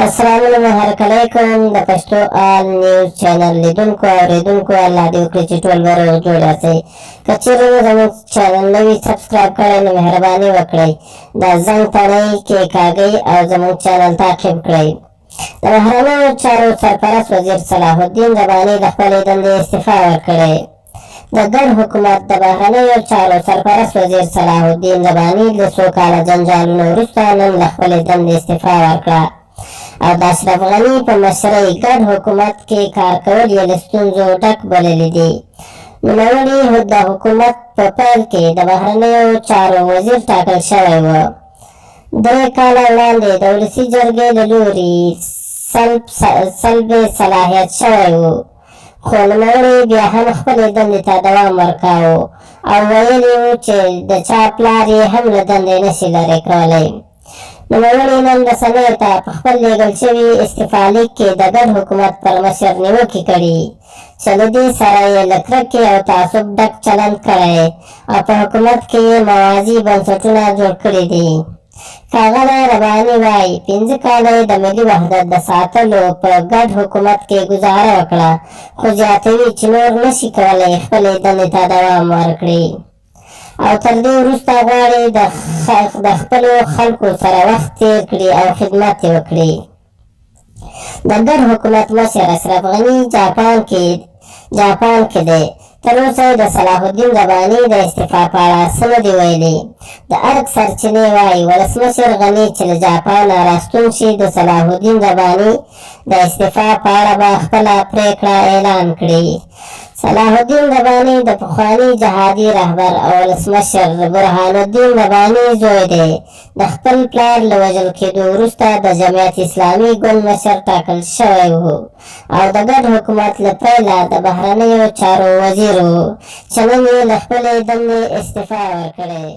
السلام علیکم د پښتو آل نیوز چینل لیدونکو او اوریدونکو الله دې وکړي چې ټول به روغ جوړ اوسئ. که چیرې مو زموږ چینل نه وي سبسکرایب کړی نو مهرباني وکړئ د زنګ تڼۍ کېکاږئ او زموږ چینل تعقیب کړئ. د بهرنیو چارو سرپرست وزیر صلاح الدین رباني د خپلې دندې استعفا ورکړې. د ګډ حکومت د بهرنیو چارو سرپرست وزیر صلاح الدین رباني د څو کاله جنجالونو وروسته نن له خپلې دندې استعفا ورکړه او د اشرف غني په مشرۍ ګډ حکومت کې کار کول یې له ستونزو ډک بللي دي. نوموړي د حکومت په پیل کې د بهرنیو چارو وزیر ټاکل شوی و. 3 کاله وړاندې د ولسي جرګې له لوري سلب صلاحیت شوی و، خو نوموړي بیا هم خپلې دندې ته دوام ورکاوه او ویلي و چې د چا پلار یې هم له دندې نشي لرې کولی. نوموړي نن رسنیو ته په خپل لیږل شوي استعفا لیک کې د ګډ حکومت پر مشر نیوکې کړي چې له دې سره یې له کرکې او تعصب ډک چلند کړی او په حکومت کې یې موازي بنسټونه جوړ کړي دي. ښاغلی رباني وایي 5 کاله یې د ملي وحدت د ساتلو په ګډ حکومت کې ګزاره وکړه، خو زیاتوي چې نور نشي کولی خپلې دندې ته دوام ورکړي او تر دې وروسته غواړي د خپلو خلکو سره وخت تیر کړي او خدمت یې وکړي. د ګډ حکومت مشر اشرف غني جاپان کې دی. تر اوسه د صلاح الدین رباني د استعفا په اړه څه نه دي ویلي. د ارګ سرچینې وایي ولسمشر غني چې له جاپان راستون شي د صلاح الدین رباني د استعفا په اړه به خپله پریکړه اعلان کړي. صلاح الدین رباني د پخواني جهادي رهبر او ولسمشر برهان الدین رباني زوی دی. د خپل پلار له وژل کېدو وروسته د جمعیت اسلامي ګوند مشر ټاکل شوی و او د ګډ حکومت له پیله د بهرنیو چارو وزیر و چې نن یې له خپلې دندې استعفا ورکړې.